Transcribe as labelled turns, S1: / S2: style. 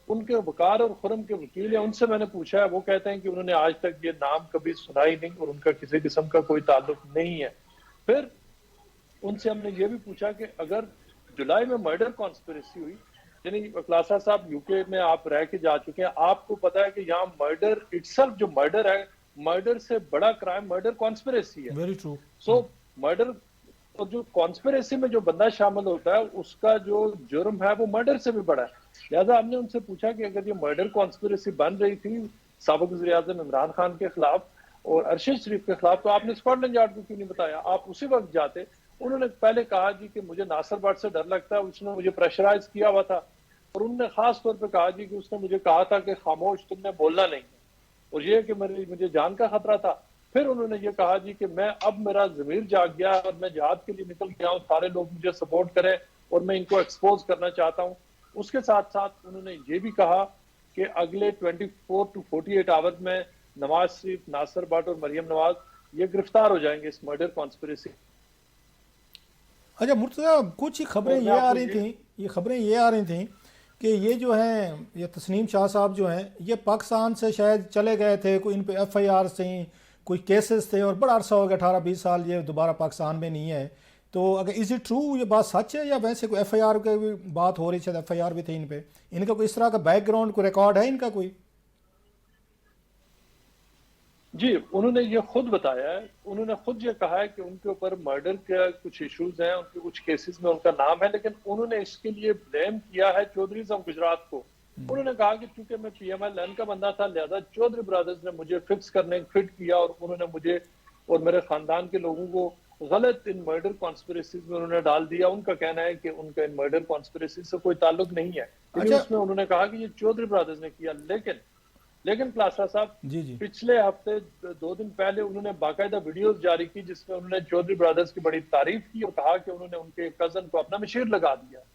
S1: उनके वकार और खुरम के वकील हैं, उनसे मैंने पूछा है, वो कहते हैं कि उन्होंने आज तक ये नाम कभी सुना ही नहीं और उनका किसी किस्म का कोई ताल्लुक नहीं है। फिर उनसे हमने ये भी पूछा कि अगर जुलाई में मर्डर कॉन्स्पिरेसी हुई, यानी क्लासा साहब यूके में आप रह के जा चुके हैं, आपको पता है कि यहाँ मर्डर इटसेल्फ जो मर्डर है, मर्डर से बड़ा क्राइम मर्डर कॉन्स्पिरेसी है।
S2: Very true.
S1: सो मर्डर और जो कॉन्स्पिरेसी में जो बंदा शामिल होता है उसका जो जुर्म है वो मर्डर से भी बड़ा है। लिहाजा हमने उनसे पूछा कि अगर ये मर्डर कॉन्स्पिरेसी बन रही थी साबिक वज़ीर-ए-आज़म इमरान खान के खिलाफ और अरशद शरीफ के खिलाफ, तो आपने स्कॉटलैंड यार्ड को क्यों नहीं बताया, आप उसी वक्त जाते। उन्होंने पहले कहा जी कि मुझे नासिर भट्ट से डर लगता है, उसने मुझे प्रेशराइज किया हुआ था, और उन्होंने खास तौर पर कहा जी कि उसने मुझे कहा था कि खामोश, तुमने बोलना नहीं, और ये कि मुझे जान का खतरा था। फिर उन्होंने ये कहा जी कि मैं अब मेरा ज़मीर जाग गया और मैं जिहाद के लिए निकल गया हूँ, सारे लोग मुझे सपोर्ट करें और मैं इनको एक्सपोज करना चाहता हूँ। उसके साथ साथ उन्होंने ये भी कहा कि अगले 24 टू 48 आवर्स में नवाज शरीफ, नासिर भट्ट और मरियम नवाज ये गिरफ्तार हो जाएंगे इस मर्डर कॉन्स्पिरेसी।
S2: अच्छा मुर्तज़ा, कुछ खबरें ये आ रही थी, कि ये जो हैं, ये तस्नीम शाह साहब जो हैं, ये पाकिस्तान से शायद चले गए थे, कोई इन पे FIR थी, कोई केसेस थे, और बड़ा अरसा हो गया 18-20 साल ये दोबारा पाकिस्तान में नहीं है। तो अगर इज़ इट ट्रू, ये बात सच है, या वैसे कोई FIR की भी बात हो रही, शायद FIR भी थी इन पे, इनका कोई इस तरह का बैकग्राउंड, कोई रिकॉर्ड है इनका कोई?
S1: जी, उन्होंने ये खुद बताया है, उन्होंने खुद ये कहा है कि उनके ऊपर मर्डर के कुछ इश्यूज हैं, उनके कुछ केसेस में उनका नाम है, लेकिन उन्होंने इसके लिए ब्लेम किया है चौधरीज़म गुजरात को। उन्होंने कहा कि चूंकि मैं PMLN का बंदा था, लिहाजा चौधरी ब्रदर्स ने मुझे फिट किया और उन्होंने मुझे और मेरे खानदान के लोगों को गलत इन मर्डर कॉन्स्पिरेसीज में उन्होंने डाल दिया। उनका कहना है कि उनका इन मर्डर कॉन्स्पिरेसी से कोई ताल्लुक नहीं है, क्योंकि
S2: अच्छा।
S1: उसमें उन्होंने कहा कि ये चौधरी ब्रदर्स ने किया। लेकिन क्लासा साहब,
S2: जी जी।
S1: पिछले हफ्ते 2 दिन पहले उन्होंने बाकायदा वीडियोस जारी की जिसमें उन्होंने चौधरी ब्रदर्स की बड़ी तारीफ की और कहा कि उन्होंने उनके कजन को अपना मशीर लगा दिया।